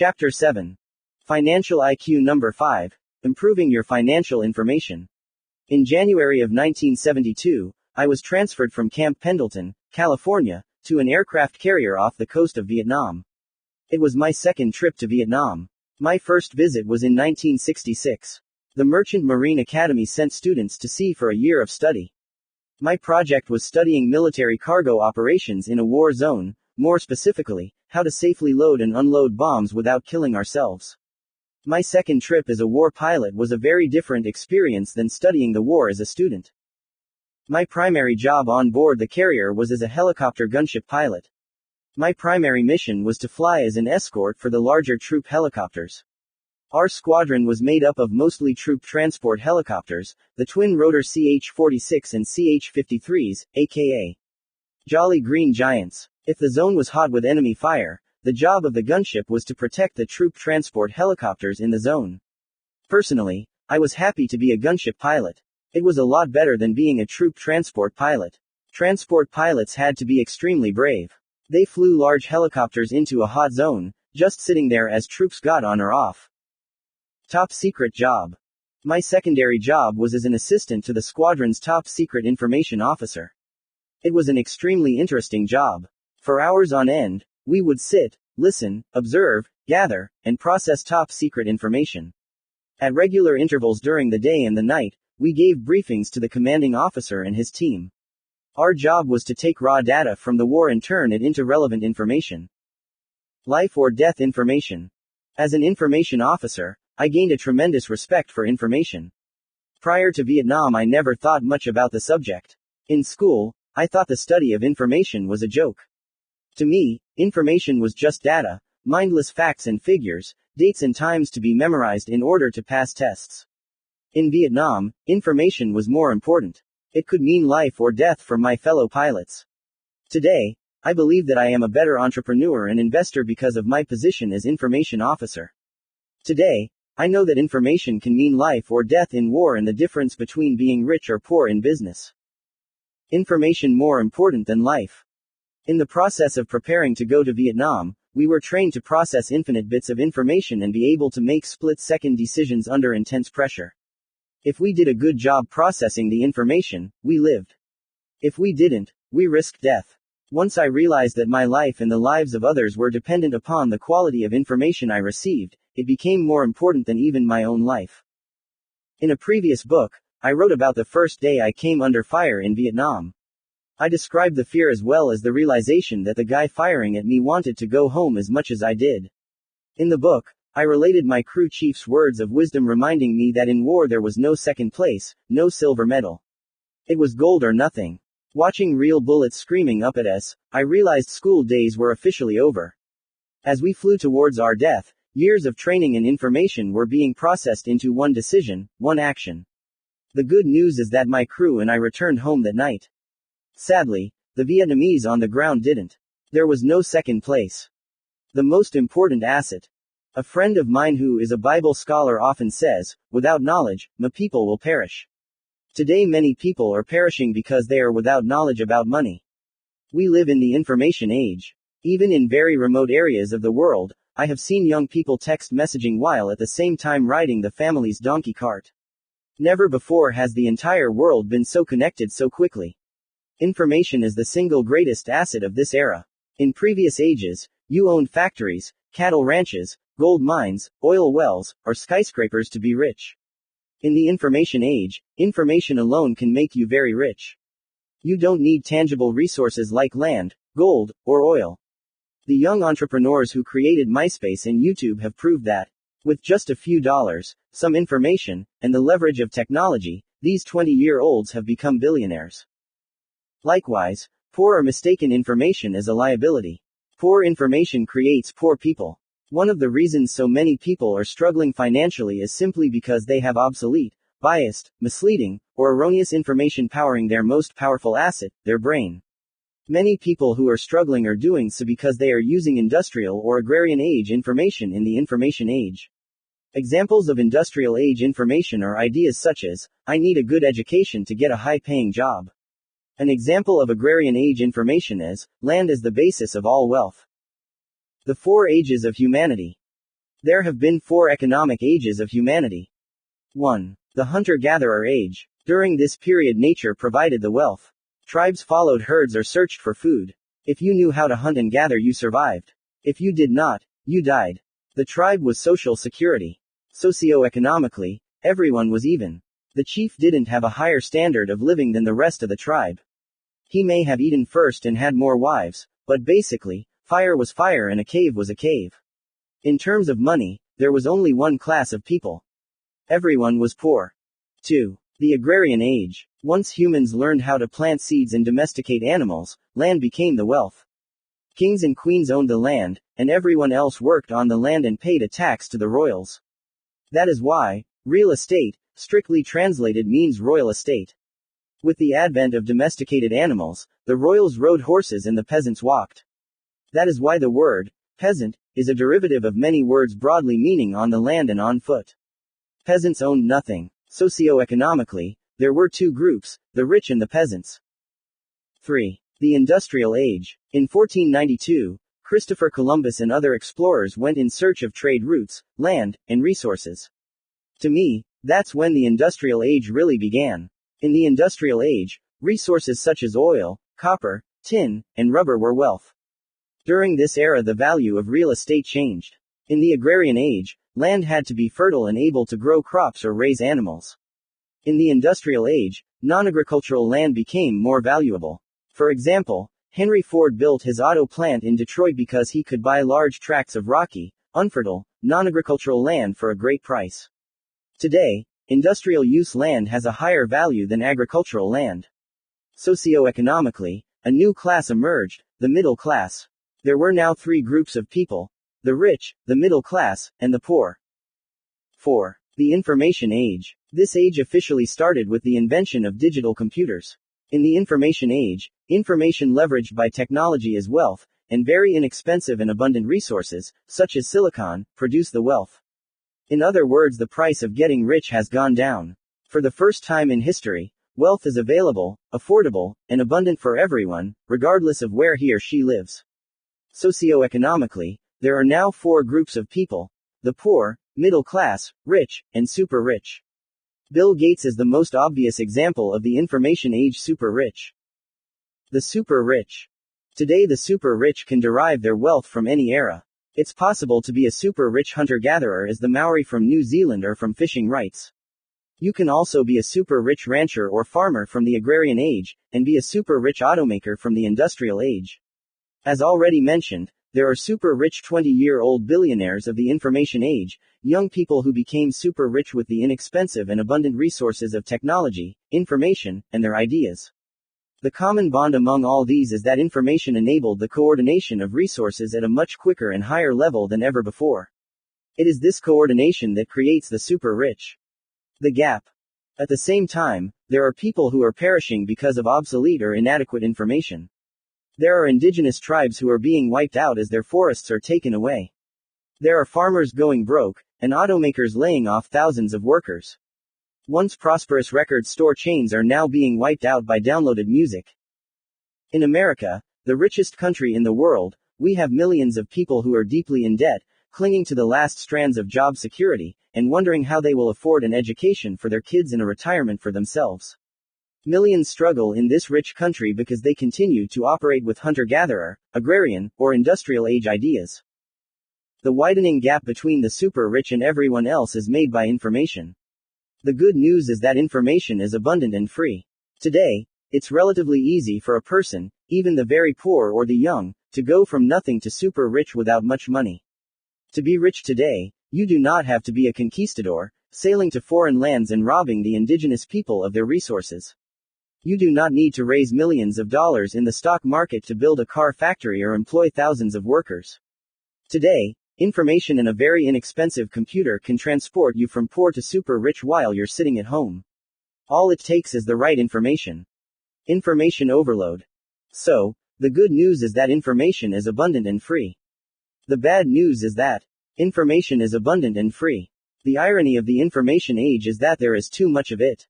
Chapter 7. Financial IQ Number 5. Improving your financial information. In January of 1972, I was transferred from Camp Pendleton, California, to an aircraft carrier off the coast of Vietnam. It was my second trip to Vietnam. My first visit was in 1966. The Merchant Marine Academy sent students to sea for a year of study. My project was studying military cargo operations in a war zone, more specifically, how to safely load and unload bombs without killing ourselves. My second trip as a war pilot was a very different experience than studying the war as a student. My primary job on board the carrier was as a helicopter gunship pilot. My primary mission was to fly as an escort for the larger troop helicopters. Our squadron was made up of mostly troop transport helicopters, the twin-rotor CH-46 and CH-53s, aka Jolly Green Giants. If the zone was hot with enemy fire, the job of the gunship was to protect the troop transport helicopters in the zone. Personally, I was happy to be a gunship pilot. It was a lot better than being a troop transport pilot. Transport pilots had to be extremely brave. They flew large helicopters into a hot zone, just sitting there as troops got on or off. Top secret job. My secondary job was as an assistant to the squadron's top secret information officer. It was an extremely interesting job. For hours on end, we would sit, listen, observe, gather, and process top secret information. At regular intervals during the day and the night, we gave briefings to the commanding officer and his team. Our job was to take raw data from the war and turn it into relevant information. Life or death information. As an information officer, I gained a tremendous respect for information. Prior to Vietnam, I never thought much about the subject. In school, I thought the study of information was a joke. To me, information was just data, mindless facts and figures, dates and times to be memorized in order to pass tests. In Vietnam, information was more important. It could mean life or death for my fellow pilots. Today, I believe that I am a better entrepreneur and investor because of my position as information officer. Today, I know that information can mean life or death in war and the difference between being rich or poor in business. Information more important than life. In the process of preparing to go to Vietnam, we were trained to process infinite bits of information and be able to make split-second decisions under intense pressure. If we did a good job processing the information, we lived. If we didn't, we risked death. Once I realized that my life and the lives of others were dependent upon the quality of information I received, it became more important than even my own life. In a previous book, I wrote about the first day I came under fire in Vietnam. I described the fear as well as the realization that the guy firing at me wanted to go home as much as I did. In the book, I related my crew chief's words of wisdom, reminding me that in war there was no second place, no silver medal. It was gold or nothing. Watching real bullets screaming up at us, I realized school days were officially over. As we flew towards our death, years of training and information were being processed into one decision, one action. The good news is that my crew and I returned home that night. Sadly, the Vietnamese on the ground didn't. There was no second place. The most important asset. A friend of mine who is a Bible scholar often says, without knowledge, my people will perish. Today many people are perishing because they are without knowledge about money. We live in the information age. Even in very remote areas of the world, I have seen young people text messaging while at the same time riding the family's donkey cart. Never before has the entire world been so connected so quickly. Information is the single greatest asset of this era. In previous ages, you owned factories, cattle ranches, gold mines, oil wells, or skyscrapers to be rich. In the information age, information alone can make you very rich. You don't need tangible resources like land, gold, or oil. The young entrepreneurs who created MySpace and YouTube have proved that. With just a few dollars, some information, and the leverage of technology, these 20-year-olds have become billionaires. Likewise, poor or mistaken information is a liability. Poor information creates poor people. One of the reasons so many people are struggling financially is simply because they have obsolete, biased, misleading, or erroneous information powering their most powerful asset, their brain. Many people who are struggling are doing so because they are using industrial or agrarian age information in the information age. Examples of industrial age information are ideas such as, I need a good education to get a high-paying job. An example of agrarian age information is, land is the basis of all wealth. The 4 ages of humanity. There have been 4 economic ages of humanity. 1. The hunter-gatherer age. During this period nature provided the wealth. Tribes followed herds or searched for food. If you knew how to hunt and gather you survived. If you did not, you died. The tribe was social security. Socio-economically, everyone was even. The chief didn't have a higher standard of living than the rest of the tribe. He may have eaten first and had more wives, but basically, fire was fire and a cave was a cave. In terms of money, there was only one class of people. Everyone was poor. 2. The agrarian age. Once humans learned how to plant seeds and domesticate animals, land became the wealth. Kings and queens owned the land, and everyone else worked on the land and paid a tax to the royals. That is why, real estate, strictly translated, means royal estate. With the advent of domesticated animals, the royals rode horses and the peasants walked. That is why the word, peasant, is a derivative of many words broadly meaning on the land and on foot. Peasants owned nothing. Socio-economically, there were 2 groups, the rich and the peasants. 3. The Industrial Age. In 1492, Christopher Columbus and other explorers went in search of trade routes, land, and resources. To me, that's when the Industrial Age really began. In the Industrial Age, resources such as oil, copper, tin, and rubber were wealth. During this era the value of real estate changed. In the Agrarian Age, land had to be fertile and able to grow crops or raise animals. In the Industrial Age, non-agricultural land became more valuable. For example, Henry Ford built his auto plant in Detroit because he could buy large tracts of rocky, unfertile, non-agricultural land for a great price. Today, industrial use land has a higher value than agricultural land. Socioeconomically, a new class emerged, the middle class. There were now 3 groups of people: the rich, the middle class, and the poor. 4. The Information Age. This age officially started with the invention of digital computers. In the Information Age, information leveraged by technology as wealth, and very inexpensive and abundant resources, such as silicon, produce the wealth. In other words, the price of getting rich has gone down. For the first time in history, wealth is available, affordable, and abundant for everyone, regardless of where he or she lives. Socioeconomically, there are now 4 groups of people: the poor, middle class, rich, and super rich. Bill Gates is the most obvious example of the Information Age super rich. The super rich. Today the super rich can derive their wealth from any era. It's possible to be a super rich hunter-gatherer as the Maori from New Zealand or from fishing rights. You can also be a super rich rancher or farmer from the Agrarian Age, and be a super rich automaker from the Industrial Age. As already mentioned, there are super rich 20-year-old billionaires of the Information Age, young people who became super rich with the inexpensive and abundant resources of technology, information, and their ideas. The common bond among all these is that information enabled the coordination of resources at a much quicker and higher level than ever before. It is this coordination that creates the super rich. The gap. At the same time, there are people who are perishing because of obsolete or inadequate information. There are indigenous tribes who are being wiped out as their forests are taken away. There are farmers going broke, and automakers laying off thousands of workers. Once prosperous record store chains are now being wiped out by downloaded music. In America, the richest country in the world, we have millions of people who are deeply in debt, clinging to the last strands of job security, and wondering how they will afford an education for their kids and a retirement for themselves. Millions struggle in this rich country because they continue to operate with hunter-gatherer, agrarian, or industrial age ideas. The widening gap between the super rich and everyone else is made by information. The good news is that information is abundant and free. Today, it's relatively easy for a person, even the very poor or the young, to go from nothing to super rich without much money. To be rich today, you do not have to be a conquistador, sailing to foreign lands and robbing the indigenous people of their resources. You do not need to raise millions of dollars in the stock market to build a car factory or employ thousands of workers. Today, information and a very inexpensive computer can transport you from poor to super rich while you're sitting at home. All it takes is the right information. Information overload. So, the good news is that information is abundant and free. The bad news is that information is abundant and free. The irony of the information age is that there is too much of it.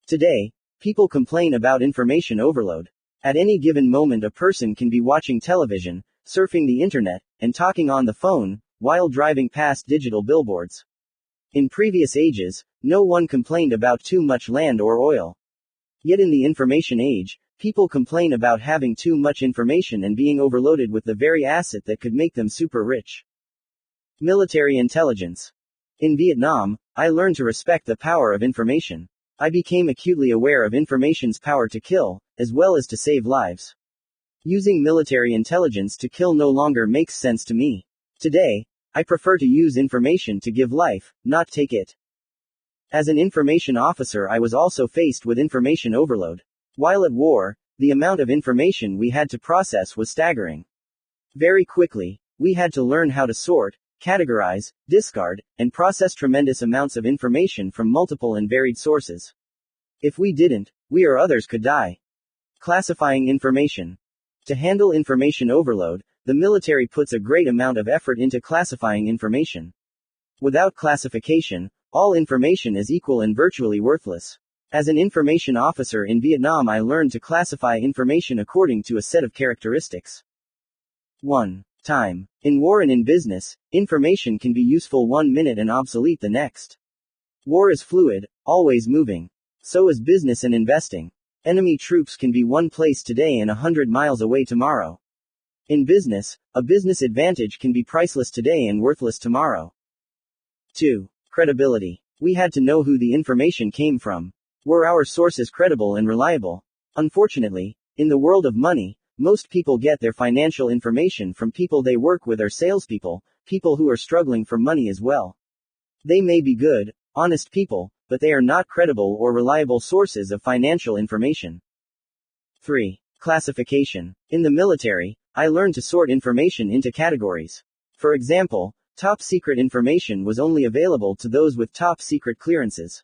Today, people complain about information overload. At any given moment, a person can be watching television, surfing the internet, and talking on the phone, while driving past digital billboards. In previous ages, no one complained about too much land or oil. Yet in the information age, people complain about having too much information and being overloaded with the very asset that could make them super rich. Military intelligence. In Vietnam, I learned to respect the power of information. I became acutely aware of information's power to kill, as well as to save lives. Using military intelligence to kill no longer makes sense to me. Today, I prefer to use information to give life, not take it. As an information officer, I was also faced with information overload. While at war, the amount of information we had to process was staggering. Very quickly, we had to learn how to sort, categorize, discard, and process tremendous amounts of information from multiple and varied sources. If we didn't, we or others could die. Classifying information. To handle information overload, the military puts a great amount of effort into classifying information. Without classification, all information is equal and virtually worthless. As an information officer in Vietnam, I learned to classify information according to a set of characteristics. 1. Time. In war and in business, information can be useful 1 minute and obsolete the next. War is fluid, always moving. So is business and investing. Enemy troops can be one place today and 100 miles away tomorrow. In business, a business advantage can be priceless today and worthless tomorrow. 2. Credibility. We had to know who the information came from. Were our sources credible and reliable? Unfortunately, in the world of money, most people get their financial information from people they work with or salespeople, people who are struggling for money as well. They may be good, honest people, but they are not credible or reliable sources of financial information. 3. Classification. In the military, I learned to sort information into categories. For example, top secret information was only available to those with top secret clearances.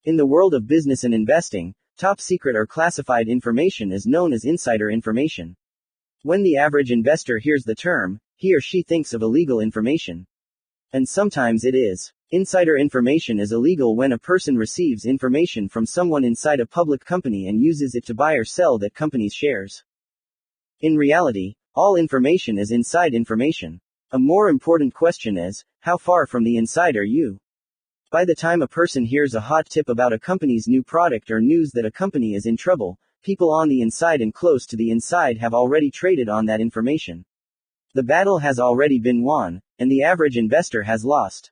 In the world of business and investing, top secret or classified information is known as insider information. When the average investor hears the term, he or she thinks of illegal information. And sometimes it is. Insider information is illegal when a person receives information from someone inside a public company and uses it to buy or sell that company's shares. In reality, all information is inside information. A more important question is, how far from the inside are you? By the time a person hears a hot tip about a company's new product or news that a company is in trouble, people on the inside and close to the inside have already traded on that information. The battle has already been won, and the average investor has lost.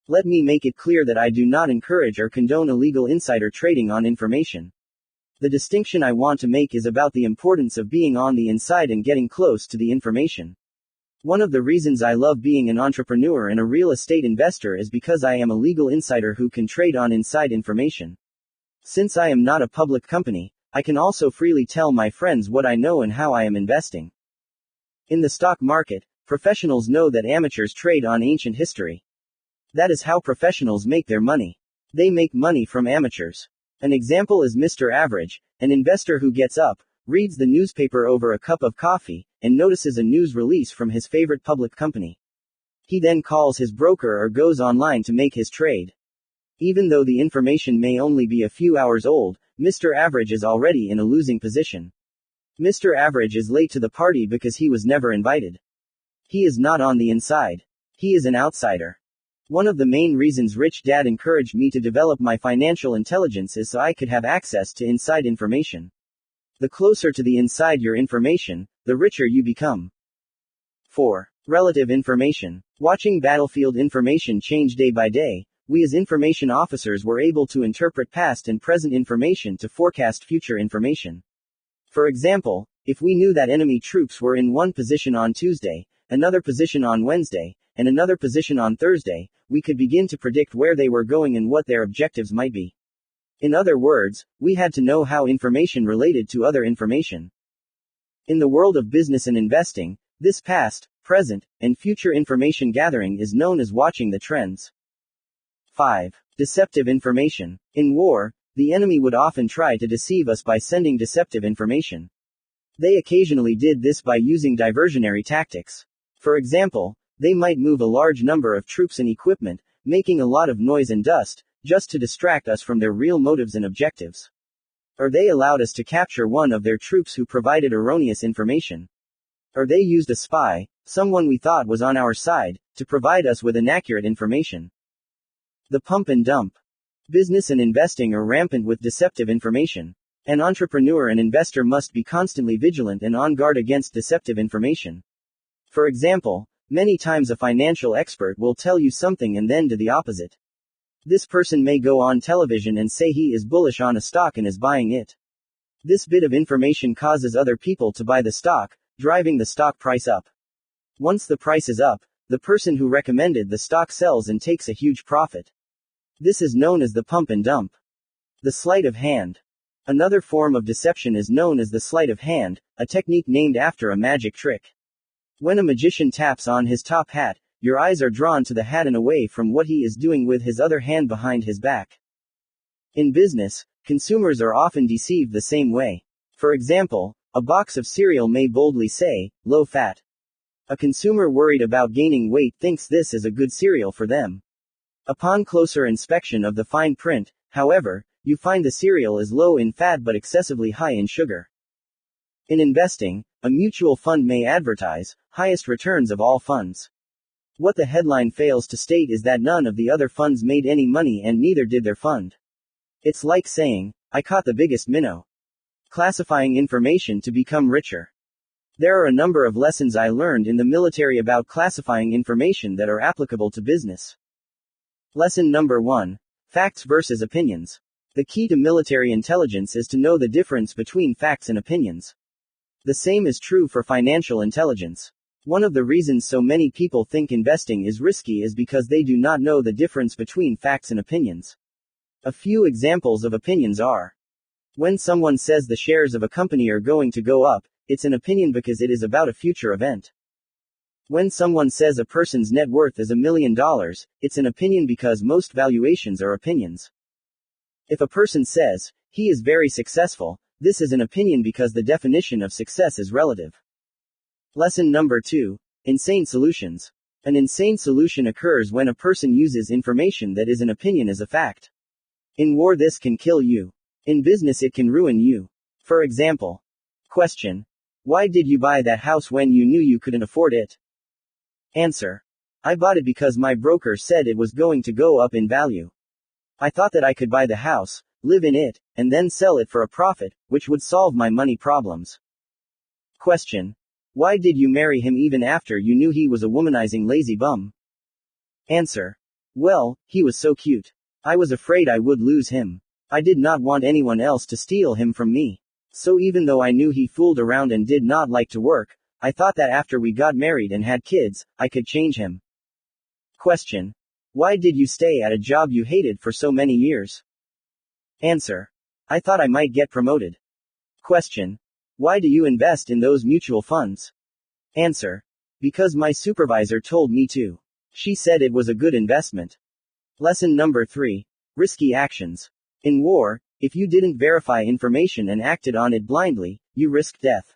Let me make it clear that I do not encourage or condone illegal insider trading on information. The distinction I want to make is about the importance of being on the inside and getting close to the information. One of the reasons I love being an entrepreneur and a real estate investor is because I am a legal insider who can trade on inside information. Since I am not a public company, I can also freely tell my friends what I know and how I am investing. In the stock market, professionals know that amateurs trade on ancient history. That is how professionals make their money. They make money from amateurs. An example is Mr. Average, an investor who gets up, reads the newspaper over a cup of coffee, and notices a news release from his favorite public company. He then calls his broker or goes online to make his trade. Even though the information may only be a few hours old, Mr. Average is already in a losing position. Mr. Average is late to the party because he was never invited. He is not on the inside. He is an outsider. One of the main reasons Rich Dad encouraged me to develop my financial intelligence is so I could have access to inside information. The closer to the inside your information, the richer you become. 4. Relative information. Watching battlefield information change day by day, we as information officers were able to interpret past and present information to forecast future information. For example, if we knew that enemy troops were in one position on Tuesday, another position on Wednesday, and another position on Thursday, we could begin to predict where they were going and what their objectives might be. In other words, we had to know how information related to other information. In the world of business and investing, this past, present, and future information gathering is known as watching the trends. 5. Deceptive information. In war, the enemy would often try to deceive us by sending deceptive information. They occasionally did this by using diversionary tactics. For example, they might move a large number of troops and equipment, making a lot of noise and dust, just to distract us from their real motives and objectives. Or they allowed us to capture one of their troops who provided erroneous information. Or they used a spy, someone we thought was on our side, to provide us with inaccurate information. The pump and dump. Business and investing are rampant with deceptive information. An entrepreneur and investor must be constantly vigilant and on guard against deceptive information. For example, many times a financial expert will tell you something and then do the opposite. This person may go on television and say he is bullish on a stock and is buying it. This bit of information causes other people to buy the stock, driving the stock price up. Once the price is up, the person who recommended the stock sells and takes a huge profit. This is known as the pump and dump. The sleight of hand. Another form of deception is known as the sleight of hand, a technique named after a magic trick. When a magician taps on his top hat, your eyes are drawn to the hat and away from what he is doing with his other hand behind his back. In business, consumers are often deceived the same way. For example, a box of cereal may boldly say, low fat. A consumer worried about gaining weight thinks this is a good cereal for them. Upon closer inspection of the fine print, however, you find the cereal is low in fat but excessively high in sugar. In investing, a mutual fund may advertise, highest returns of all funds. What the headline fails to state is that none of the other funds made any money and neither did their fund. It's like saying, I caught the biggest minnow. Classifying information to become richer. There are a number of lessons I learned in the military about classifying information that are applicable to business. Lesson number 1. Facts versus opinions. The key to military intelligence is to know the difference between facts and opinions. The same is true for financial intelligence. One of the reasons so many people think investing is risky is because they do not know the difference between facts and opinions. A few examples of opinions are: when someone says the shares of a company are going to go up, it's an opinion because it is about a future event. When someone says a person's net worth is $1 million, it's an opinion because most valuations are opinions. If a person says, he is very successful, this is an opinion because the definition of success is relative. Lesson number 2. Insane solutions. An insane solution occurs when a person uses information that is an opinion as a fact. In war, this can kill you. In business, it can ruin you. For example. Question. Why did you buy that house when you knew you couldn't afford it? Answer. I bought it because my broker said it was going to go up in value. I thought that I could buy the house, live in it, and then sell it for a profit, which would solve my money problems. Question. Why did you marry him even after you knew he was a womanizing lazy bum? Answer. Well, he was so cute. I was afraid I would lose him. I did not want anyone else to steal him from me. So even though I knew he fooled around and did not like to work, I thought that after we got married and had kids, I could change him. Question. Why did you stay at a job you hated for so many years? Answer. I thought I might get promoted. Question. Why do you invest in those mutual funds? Answer. Because my supervisor told me to. She said it was a good investment. Lesson number 3. Risky actions. In war, if you didn't verify information and acted on it blindly, you risk death.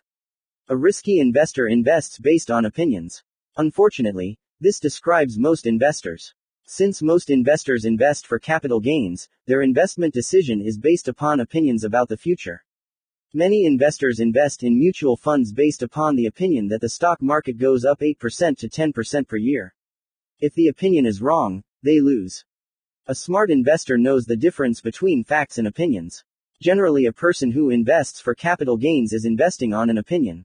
A risky investor invests based on opinions. Unfortunately, this describes most investors. Since most investors invest for capital gains, their investment decision is based upon opinions about the future. Many investors invest in mutual funds based upon the opinion that the stock market goes up 8% to 10% per year. If the opinion is wrong, they lose. A smart investor knows the difference between facts and opinions. Generally, a person who invests for capital gains is investing on an opinion.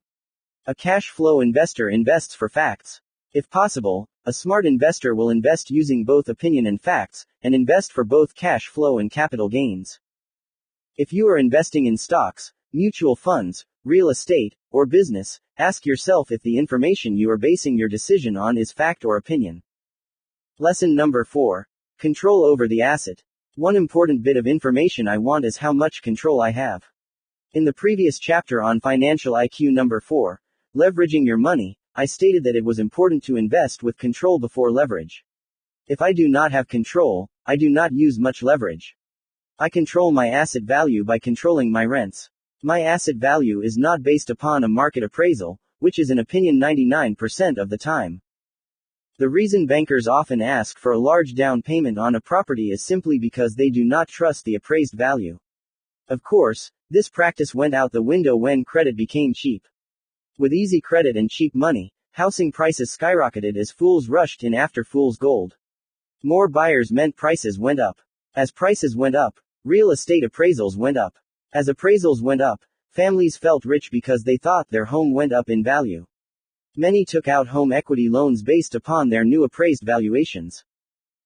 A cash flow investor invests for facts. If possible, a smart investor will invest using both opinion and facts, and invest for both cash flow and capital gains. If you are investing in stocks, mutual funds, real estate, or business, ask yourself if the information you are basing your decision on is fact or opinion. Lesson number 4. Control over the asset. One important bit of information I want is how much control I have. In the previous chapter on financial IQ number 4, leveraging your money, I stated that it was important to invest with control before leverage. If I do not have control, I do not use much leverage. I control my asset value by controlling my rents. My asset value is not based upon a market appraisal, which is an opinion 99% of the time. The reason bankers often ask for a large down payment on a property is simply because they do not trust the appraised value. Of course, this practice went out the window when credit became cheap. With easy credit and cheap money, Housing prices skyrocketed as fools rushed in after fool's gold. More buyers meant prices went up. As prices went up, real estate appraisals went up. As appraisals went up, families felt rich because they thought their home went up in value. Many took out home equity loans based upon their new appraised valuations.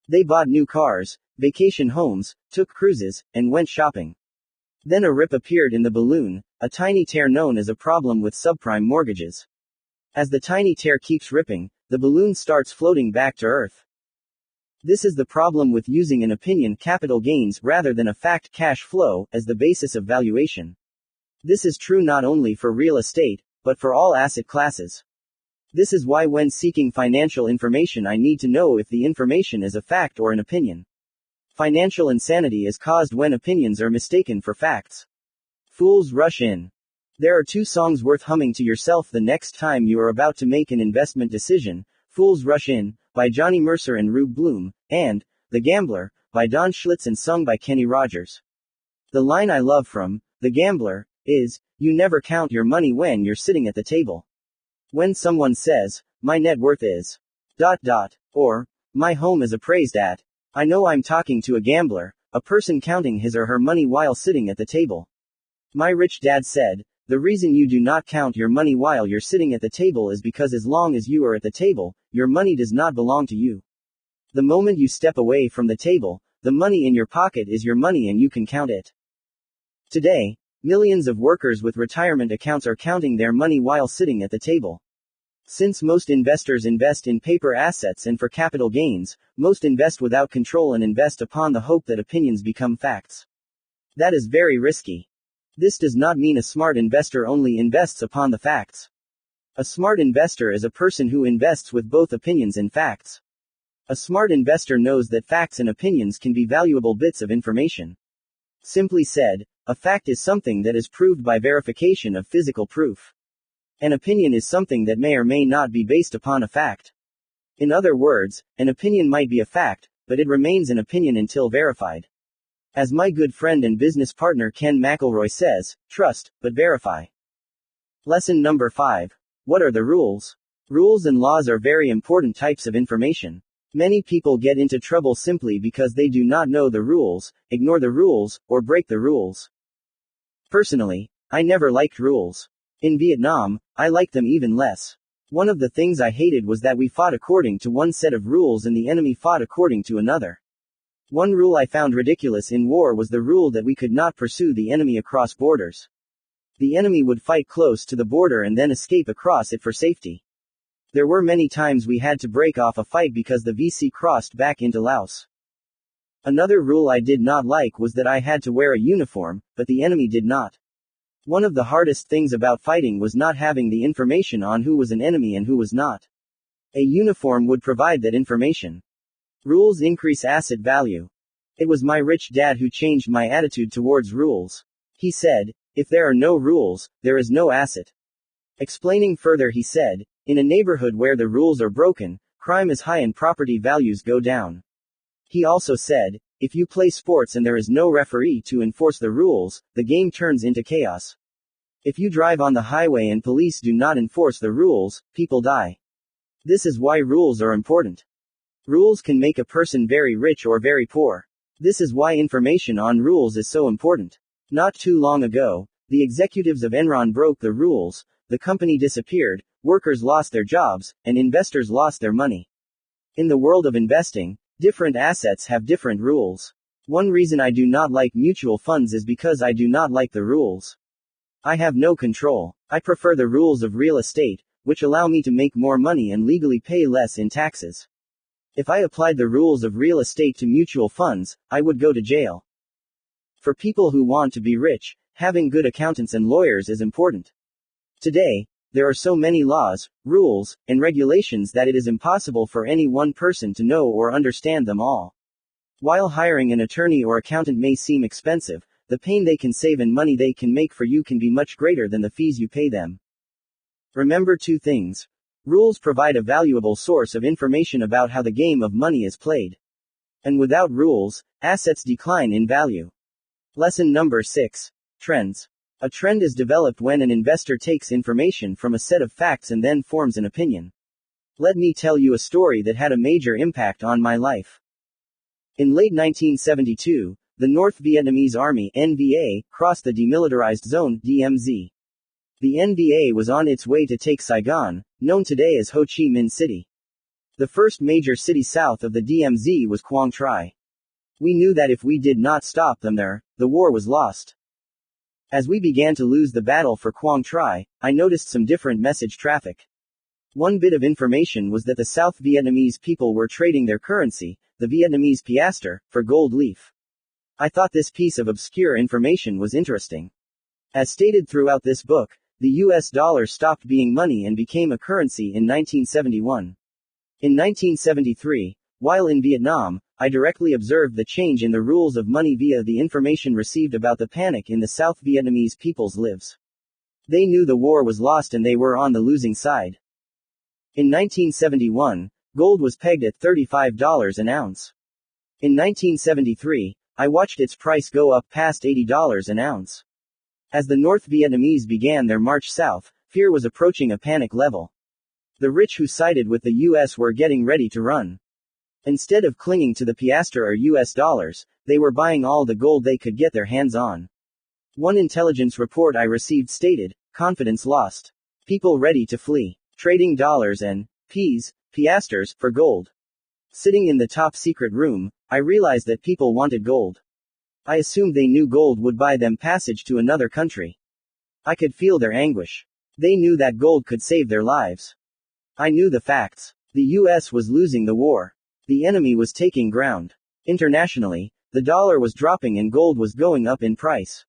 They bought new cars, vacation homes, took cruises, and went shopping. Then a rip appeared in the balloon, a tiny tear known as a problem with subprime mortgages. As the tiny tear keeps ripping, the balloon starts floating back to earth. This is the problem with using an opinion capital gains rather than a fact cash flow as the basis of valuation. This is true not only for real estate, but for all asset classes. This is why when seeking financial information I need to know if the information is a fact or an opinion. Financial insanity is caused when opinions are mistaken for facts. Fools rush in. There are 2 songs worth humming to yourself the next time you are about to make an investment decision: Fools Rush In, by Johnny Mercer and Rube Bloom, and The Gambler, by Don Schlitz and sung by Kenny Rogers. The line I love from The Gambler is, "You never count your money when you're sitting at the table." When someone says, "My net worth is ... or my home is appraised at," I know I'm talking to a gambler, a person counting his or her money while sitting at the table. My rich dad said, "The reason you do not count your money while you're sitting at the table is because as long as you are at the table, your money does not belong to you. The moment you step away from the table, the money in your pocket is your money and you can count it." Today, millions of workers with retirement accounts are counting their money while sitting at the table. Since most investors invest in paper assets and for capital gains, most invest without control and invest upon the hope that opinions become facts. That is very risky. This does not mean a smart investor only invests upon the facts. A smart investor is a person who invests with both opinions and facts. A smart investor knows that facts and opinions can be valuable bits of information. Simply said, a fact is something that is proved by verification of physical proof. An opinion is something that may or may not be based upon a fact. In other words, an opinion might be a fact, but it remains an opinion until verified. As my good friend and business partner Ken McElroy says, trust, but verify. Lesson number 5. What are the rules? Rules and laws are very important types of information. Many people get into trouble simply because they do not know the rules, ignore the rules, or break the rules. Personally, I never liked rules. In Vietnam, I liked them even less. One of the things I hated was that we fought according to one set of rules and the enemy fought according to another. One rule I found ridiculous in war was the rule that we could not pursue the enemy across borders. The enemy would fight close to the border and then escape across it for safety. There were many times we had to break off a fight because the VC crossed back into Laos. Another rule I did not like was that I had to wear a uniform, but the enemy did not. One of the hardest things about fighting was not having the information on who was an enemy and who was not. A uniform would provide that information. Rules increase asset value. It was my rich dad who changed my attitude towards rules. He said, "If there are no rules, there is no asset." Explaining further, he said, "In a neighborhood where the rules are broken, crime is high and property values go down." He also said, "If you play sports and there is no referee to enforce the rules, the game turns into chaos. If you drive on the highway and police do not enforce the rules, people die." This is why rules are important. Rules can make a person very rich or very poor. This is why information on rules is so important. Not too long ago, the executives of Enron broke the rules, the company disappeared, workers lost their jobs, and investors lost their money. In the world of investing, different assets have different rules. One reason I do not like mutual funds is because I do not like the rules. I have no control. I prefer the rules of real estate, which allow me to make more money and legally pay less in taxes. If I applied the rules of real estate to mutual funds, I would go to jail. For people who want to be rich, having good accountants and lawyers is important. Today, there are so many laws, rules, and regulations that it is impossible for any one person to know or understand them all. While hiring an attorney or accountant may seem expensive, the pain they can save and money they can make for you can be much greater than the fees you pay them. Remember 2 things. Rules provide a valuable source of information about how the game of money is played. And without rules, assets decline in value. Lesson number 6. Trends. A trend is developed when an investor takes information from a set of facts and then forms an opinion. Let me tell you a story that had a major impact on my life. In late 1972, the North Vietnamese Army (NVA) crossed the Demilitarized Zone (DMZ). The NVA was on its way to take Saigon, known today as Ho Chi Minh City. The first major city south of the DMZ was Quang Tri. We knew that if we did not stop them there, the war was lost. As we began to lose the battle for Quang Tri, I noticed some different message traffic. One bit of information was that the South Vietnamese people were trading their currency, the Vietnamese piastre, for gold leaf. I thought this piece of obscure information was interesting. As stated throughout this book, the US dollar stopped being money and became a currency in 1971. In 1973, while in Vietnam, I directly observed the change in the rules of money via the information received about the panic in the South Vietnamese people's lives. They knew the war was lost and they were on the losing side. In 1971, gold was pegged at $35 an ounce. In 1973, I watched its price go up past $80 an ounce. As the North Vietnamese began their march south, fear was approaching a panic level. The rich who sided with the US were getting ready to run. Instead of clinging to the piastre or US dollars, they were buying all the gold they could get their hands on. One intelligence report I received stated, confidence lost. People ready to flee. Trading dollars and piastres for gold. Sitting in the top secret room, I realized that people wanted gold. I assumed they knew gold would buy them passage to another country. I could feel their anguish. They knew that gold could save their lives. I knew the facts. The US was losing the war. The enemy was taking ground. Internationally, the dollar was dropping and gold was going up in price.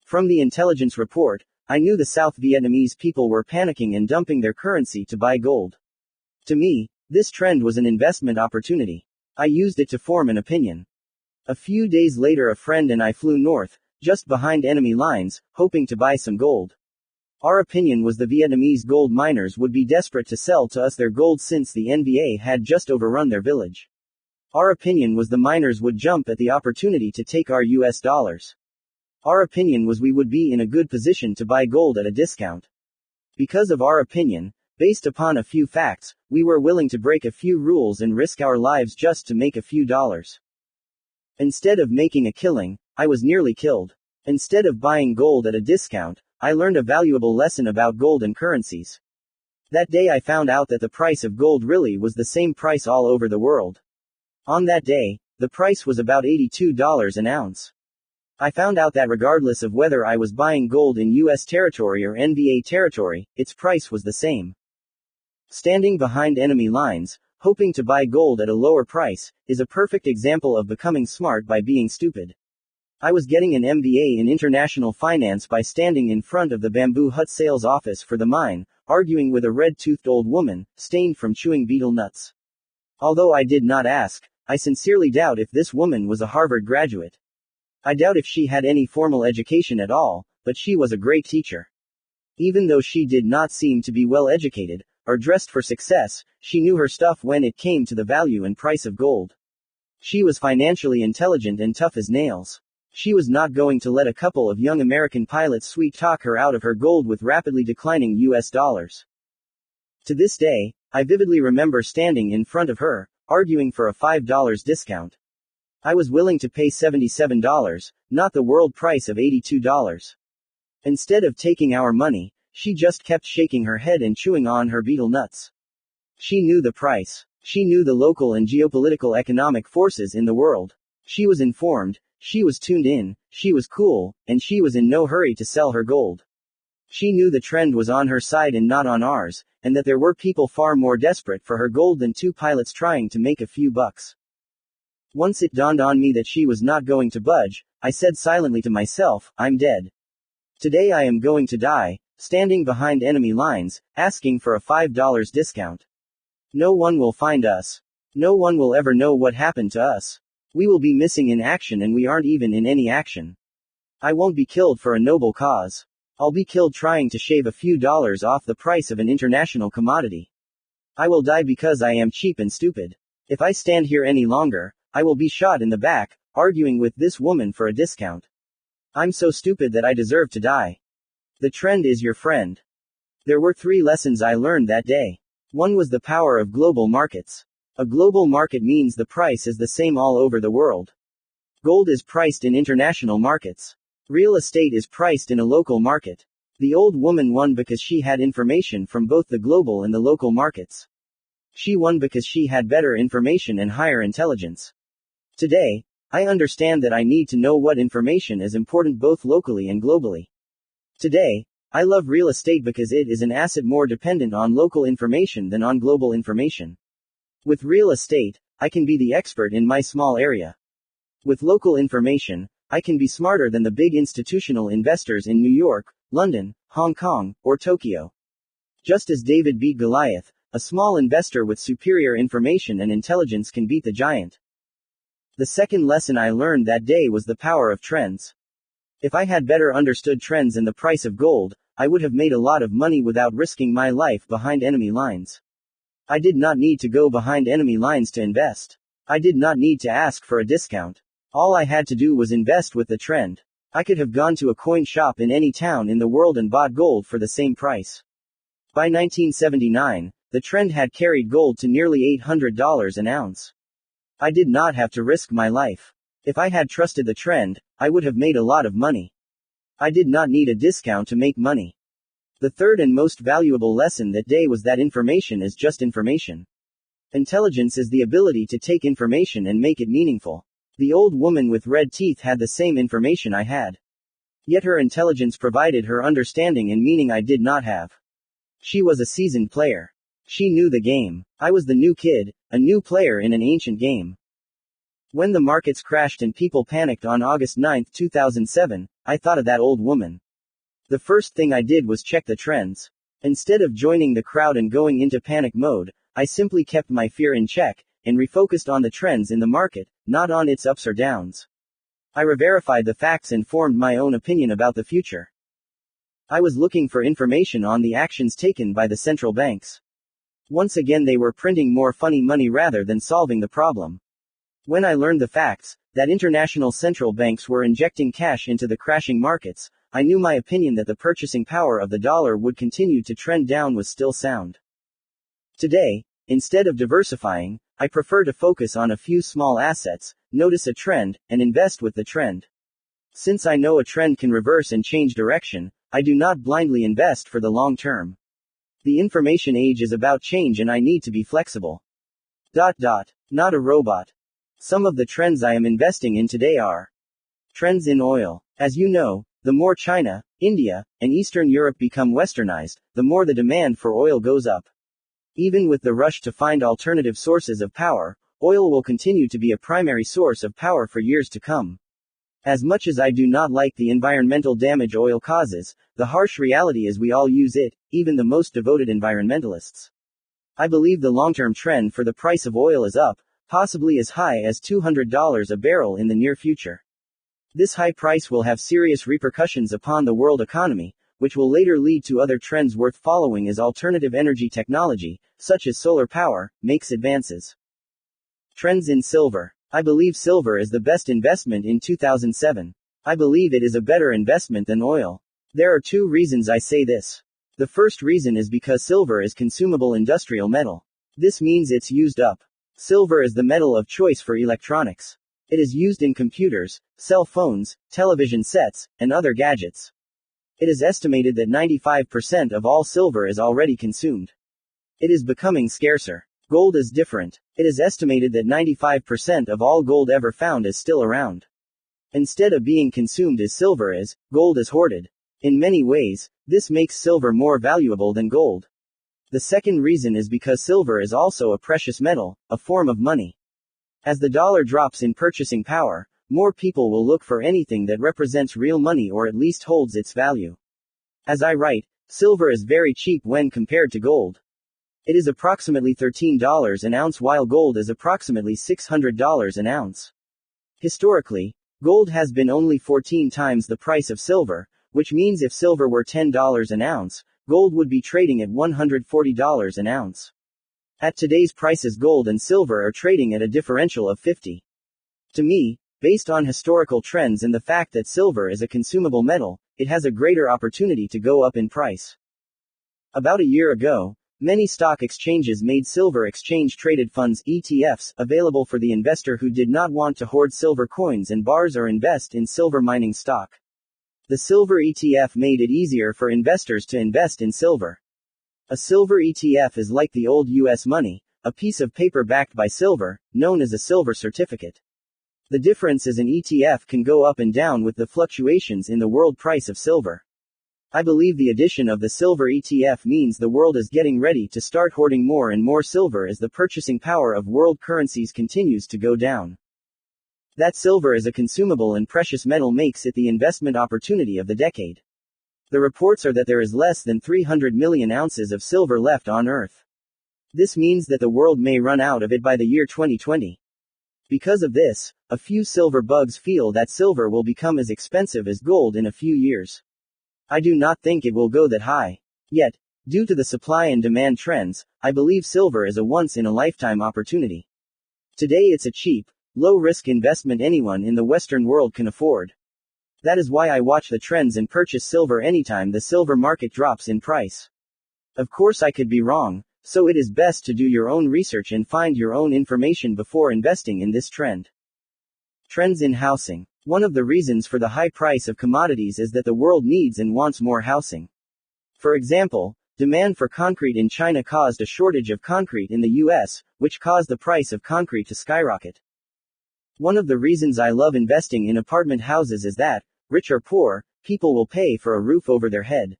From the intelligence report, I knew the South Vietnamese people were panicking and dumping their currency to buy gold. To me, this trend was an investment opportunity. I used it to form an opinion. A few days later, a friend and I flew north, just behind enemy lines, hoping to buy some gold. Our opinion was the Vietnamese gold miners would be desperate to sell to us their gold since the NVA had just overrun their village. Our opinion was the miners would jump at the opportunity to take our US dollars. Our opinion was we would be in a good position to buy gold at a discount. Because of our opinion, based upon a few facts, we were willing to break a few rules and risk our lives just to make a few dollars. Instead of making a killing, I was nearly killed. Instead of buying gold at a discount, I learned a valuable lesson about gold and currencies. That day I found out that the price of gold really was the same price all over the world. On that day, the price was about $82 an ounce. I found out that regardless of whether I was buying gold in US territory or NVA territory, its price was the same. Standing behind enemy lines, hoping to buy gold at a lower price, is a perfect example of becoming smart by being stupid. I was getting an MBA in international finance by standing in front of the bamboo hut sales office for the mine, arguing with a red-toothed old woman, stained from chewing betel nuts. Although I did not ask, I sincerely doubt if this woman was a Harvard graduate. I doubt if she had any formal education at all, but she was a great teacher. Even though she did not seem to be well educated, or dressed for success, she knew her stuff when it came to the value and price of gold. She was financially intelligent and tough as nails. She was not going to let a couple of young American pilots sweet-talk her out of her gold with rapidly declining US dollars. To this day, I vividly remember standing in front of her, arguing for a $5 discount. I was willing to pay $77, not the world price of $82. Instead of taking our money, she just kept shaking her head and chewing on her betel nuts. She knew the price. She knew the local and geopolitical economic forces in the world. She was informed. She was tuned in, she was cool, and she was in no hurry to sell her gold. She knew the trend was on her side and not on ours, and that there were people far more desperate for her gold than two pilots trying to make a few bucks. Once it dawned on me that she was not going to budge, I said silently to myself, I'm dead. Today I am going to die, standing behind enemy lines, asking for a $5 discount. No one will find us. No one will ever know what happened to us. We will be missing in action and we aren't even in any action. I won't be killed for a noble cause. I'll be killed trying to shave a few dollars off the price of an international commodity. I will die because I am cheap and stupid. If I stand here any longer, I will be shot in the back, arguing with this woman for a discount. I'm so stupid that I deserve to die. The trend is your friend. There were 3 lessons I learned that day. One was the power of global markets. A global market means the price is the same all over the world. Gold is priced in international markets. Real estate is priced in a local market. The old woman won because she had information from both the global and the local markets. She won because she had better information and higher intelligence. Today, I understand that I need to know what information is important both locally and globally. Today, I love real estate because it is an asset more dependent on local information than on global information. With real estate, I can be the expert in my small area. With local information, I can be smarter than the big institutional investors in New York, London, Hong Kong, or Tokyo. Just as David beat Goliath, a small investor with superior information and intelligence can beat the giant. The second lesson I learned that day was the power of trends. If I had better understood trends and the price of gold, I would have made a lot of money without risking my life behind enemy lines. I did not need to go behind enemy lines to invest. I did not need to ask for a discount. All I had to do was invest with the trend. I could have gone to a coin shop in any town in the world and bought gold for the same price. By 1979, the trend had carried gold to nearly $800 an ounce. I did not have to risk my life. If I had trusted the trend, I would have made a lot of money. I did not need a discount to make money. The third and most valuable lesson that day was that information is just information. Intelligence is the ability to take information and make it meaningful. The old woman with red teeth had the same information I had. Yet her intelligence provided her understanding and meaning I did not have. She was a seasoned player. She knew the game. I was the new kid, a new player in an ancient game. When the markets crashed and people panicked on August 9, 2007, I thought of that old woman. The first thing I did was check the trends. Instead of joining the crowd and going into panic mode, I simply kept my fear in check, and refocused on the trends in the market, not on its ups or downs. I re-verified the facts and formed my own opinion about the future. I was looking for information on the actions taken by the central banks. Once again they were printing more funny money rather than solving the problem. When I learned the facts, that international central banks were injecting cash into the crashing markets, I knew my opinion that the purchasing power of the dollar would continue to trend down was still sound. Today, instead of diversifying, I prefer to focus on a few small assets, notice a trend, and invest with the trend. Since I know a trend can reverse and change direction, I do not blindly invest for the long term. The information age is about change and I need to be flexible. Not a robot. Some of the trends I am investing in today are trends in oil. As you know, the more China, India, and Eastern Europe become westernized, the more the demand for oil goes up. Even with the rush to find alternative sources of power, oil will continue to be a primary source of power for years to come. As much as I do not like the environmental damage oil causes, the harsh reality is we all use it, even the most devoted environmentalists. I believe the long-term trend for the price of oil is up, possibly as high as $200 a barrel in the near future. This high price will have serious repercussions upon the world economy, which will later lead to other trends worth following as alternative energy technology, such as solar power, makes advances. Trends in silver. I believe silver is the best investment in 2007. I believe it is a better investment than oil. There are two reasons I say this. The first reason is because silver is consumable industrial metal. This means it's used up. Silver is the metal of choice for electronics. It is used in computers, cell phones, television sets, and other gadgets. It is estimated that 95% of all silver is already consumed. It is becoming scarcer. Gold is different. It is estimated that 95% of all gold ever found is still around. Instead of being consumed as silver is, gold is hoarded. In many ways, this makes silver more valuable than gold. The second reason is because silver is also a precious metal, a form of money. As the dollar drops in purchasing power, more people will look for anything that represents real money or at least holds its value. As I write, silver is very cheap when compared to gold. It is approximately $13 an ounce while gold is approximately $600 an ounce. Historically, gold has been only 14 times the price of silver, which means if silver were $10 an ounce, gold would be trading at $140 an ounce. At today's prices, gold and silver are trading at a differential of 50. To me, based on historical trends and the fact that silver is a consumable metal, it has a greater opportunity to go up in price. About a year ago, Many stock exchanges made silver exchange-traded funds (ETFs) available for the investor who did not want to hoard silver coins and bars or invest in silver mining stock. The silver ETF made it easier for investors to invest in silver. A silver ETF is like the old US money, a piece of paper backed by silver, known as a silver certificate. The difference is an ETF can go up and down with the fluctuations in the world price of silver. I believe the addition of the silver ETF means the world is getting ready to start hoarding more and more silver as the purchasing power of world currencies continues to go down. That silver as a consumable and precious metal makes it the investment opportunity of the decade. The reports are that there is less than 300 million ounces of silver left on Earth. This means that the world may run out of it by the year 2020. Because of this, a few silver bugs feel that silver will become as expensive as gold in a few years. I do not think it will go that high. Yet, due to the supply and demand trends, I believe silver is a once-in-a-lifetime opportunity. Today it's a cheap, low-risk investment anyone in the Western world can afford. That is why I watch the trends and purchase silver anytime the silver market drops in price. Of course I could be wrong, so it is best to do your own research and find your own information before investing in this trend. Trends in housing. One of the reasons for the high price of commodities is that the world needs and wants more housing. For example, demand for concrete in China caused a shortage of concrete in the US, which caused the price of concrete to skyrocket. One of the reasons I love investing in apartment houses is that, rich or poor, people will pay for a roof over their head.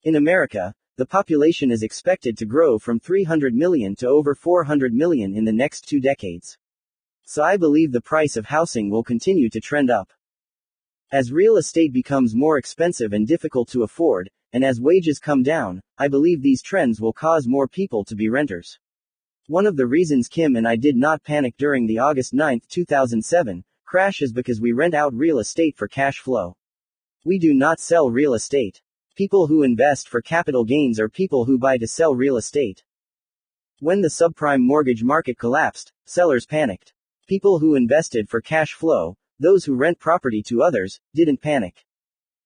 In America, the population is expected to grow from 300 million to over 400 million in the next 2 decades. So I believe the price of housing will continue to trend up. As real estate becomes more expensive and difficult to afford, and as wages come down, I believe these trends will cause more people to be renters. One of the reasons Kim and I did not panic during the August 9, 2007, crash is because we rent out real estate for cash flow. We do not sell real estate. People who invest for capital gains are people who buy to sell real estate. When the subprime mortgage market collapsed, sellers panicked. People who invested for cash flow, those who rent property to others, didn't panic.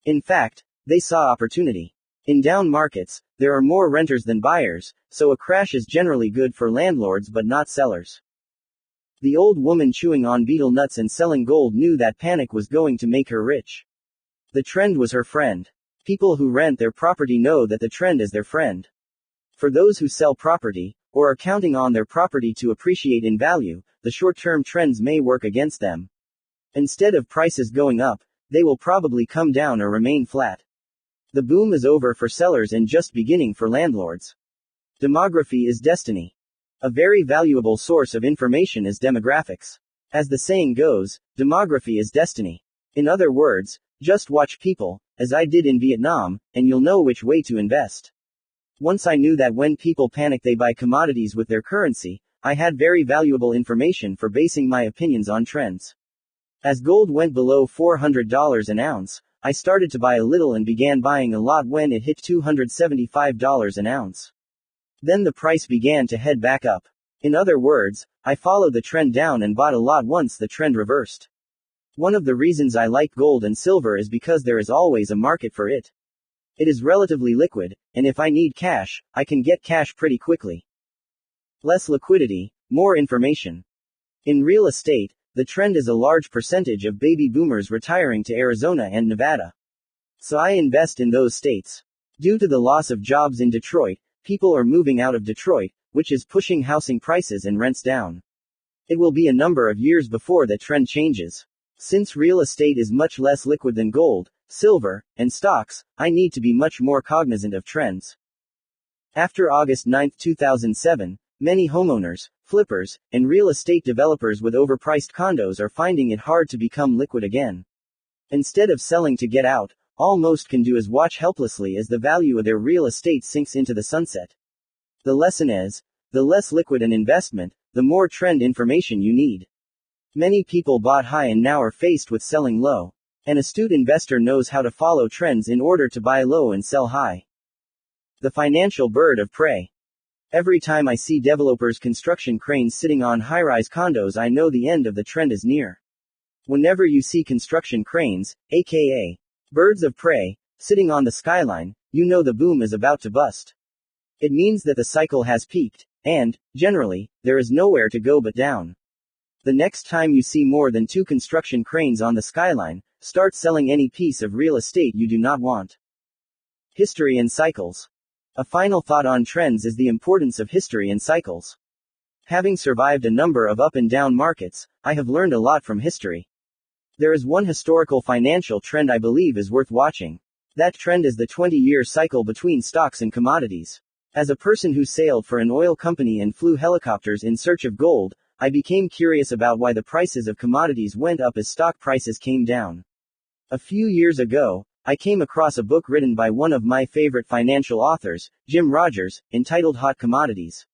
In fact, they saw opportunity. In down markets, there are more renters than buyers, so a crash is generally good for landlords but not sellers. The old woman chewing on betel nuts and selling gold knew that panic was going to make her rich. The trend was her friend. People who rent their property know that the trend is their friend. For those who sell property, or are counting on their property to appreciate in value, the short-term trends may work against them. Instead of prices going up, they will probably come down or remain flat. The boom is over for sellers and just beginning for landlords. Demography is destiny. A very valuable source of information is demographics. As the saying goes, demography is destiny. In other words, just watch people, as I did in Vietnam, and you'll know which way to invest. Once I knew that when people panic they buy commodities with their currency, I had very valuable information for basing my opinions on trends. As gold went below $400 an ounce, I started to buy a little and began buying a lot when it hit $275 an ounce. Then the price began to head back up. In other words, I followed the trend down and bought a lot once the trend reversed. One of the reasons I like gold and silver is because there is always a market for it. It is relatively liquid, and if I need cash, I can get cash pretty quickly. Less liquidity, more information. In real estate, the trend is a large percentage of baby boomers retiring to Arizona and Nevada. So I invest in those states. Due to the loss of jobs in Detroit, people are moving out of Detroit, which is pushing housing prices and rents down. It will be a number of years before that trend changes. Since real estate is much less liquid than gold, silver, and stocks, I need to be much more cognizant of trends. After August 9, 2007, many homeowners, flippers, and real estate developers with overpriced condos are finding it hard to become liquid again. Instead of selling to get out, all most can do is watch helplessly as the value of their real estate sinks into the sunset. The lesson is, the less liquid an investment, the more trend information you need. Many people bought high and now are faced with selling low. An astute investor knows how to follow trends in order to buy low and sell high. The financial bird of prey. Every time I see developers' construction cranes sitting on high-rise condos, I know the end of the trend is near. Whenever you see construction cranes, aka birds of prey, sitting on the skyline, you know the boom is about to bust. It means that the cycle has peaked, and, generally, there is nowhere to go but down. The next time you see more than 2 construction cranes on the skyline, start selling any piece of real estate you do not want. History and cycles. A final thought on trends is the importance of history and cycles. Having survived a number of up and down markets, I have learned a lot from history. There is one historical financial trend I believe is worth watching. That trend is the 20-year cycle between stocks and commodities. As a person who sailed for an oil company and flew helicopters in search of gold, I became curious about why the prices of commodities went up as stock prices came down. A few years ago, I came across a book written by one of my favorite financial authors, Jim Rogers, entitled Hot Commodities.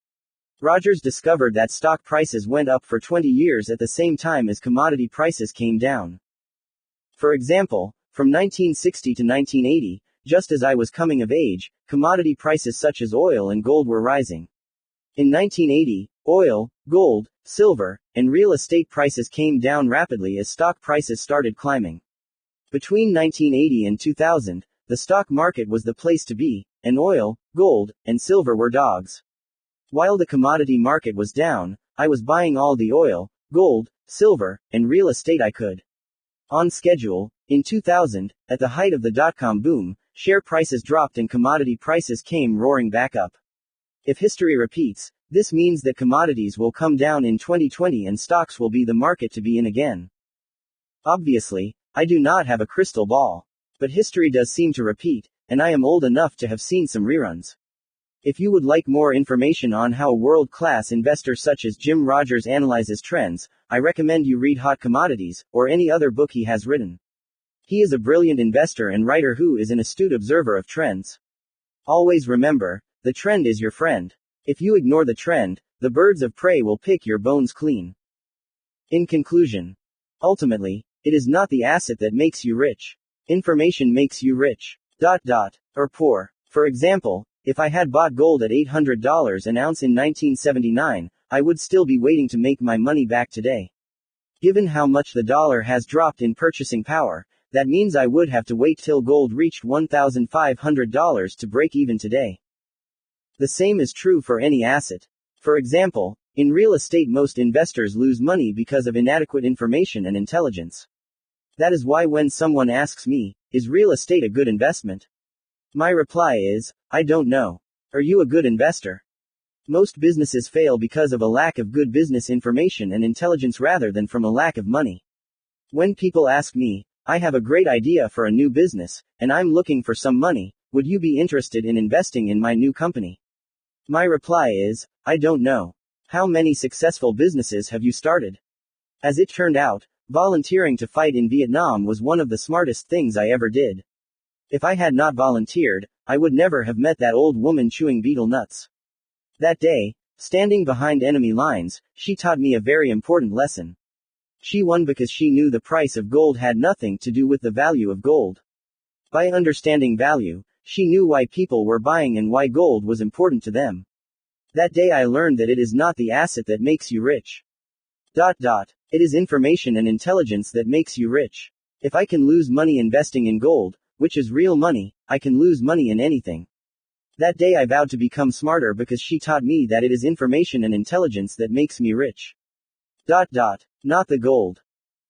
Rogers discovered that stock prices went up for 20 years at the same time as commodity prices came down. For example, from 1960 to 1980, just as I was coming of age, commodity prices such as oil and gold were rising. In 1980, oil, gold, silver, and real estate prices came down rapidly as stock prices started climbing. Between 1980 and 2000, the stock market was the place to be, and oil, gold, and silver were dogs. While the commodity market was down, I was buying all the oil, gold, silver, and real estate I could. On schedule, in 2000, at the height of the dot-com boom, share prices dropped and commodity prices came roaring back up. If history repeats, this means that commodities will come down in 2020 and stocks will be the market to be in again. Obviously, I do not have a crystal ball. But history does seem to repeat, and I am old enough to have seen some reruns. If you would like more information on how a world-class investor such as Jim Rogers analyzes trends, I recommend you read Hot Commodities, or any other book he has written. He is a brilliant investor and writer who is an astute observer of trends. Always remember, the trend is your friend. If you ignore the trend, the birds of prey will pick your bones clean. In conclusion, ultimately, it is not the asset that makes you rich. Information makes you rich. Or poor. For example, if I had bought gold at $800 an ounce in 1979, I would still be waiting to make my money back today. Given how much the dollar has dropped in purchasing power, that means I would have to wait till gold reached $1,500 to break even today. The same is true for any asset. For example, in real estate most investors lose money because of inadequate information and intelligence. That is why when someone asks me, is real estate a good investment? My reply is, I don't know. Are you a good investor? Most businesses fail because of a lack of good business information and intelligence rather than from a lack of money. When people ask me, I have a great idea for a new business, and I'm looking for some money, would you be interested in investing in my new company? My reply is, I don't know. How many successful businesses have you started? As it turned out, volunteering to fight in Vietnam was one of the smartest things I ever did. If I had not volunteered, I would never have met that old woman chewing betel nuts. That day, standing behind enemy lines, she taught me a very important lesson. She won because she knew the price of gold had nothing to do with the value of gold. By understanding value, she knew why people were buying and why gold was important to them. That day I learned that it is not the asset that makes you rich. It is information and intelligence that makes you rich. If I can lose money investing in gold, which is real money, I can lose money in anything. That day I vowed to become smarter because she taught me that it is information and intelligence that makes me rich. Not the gold.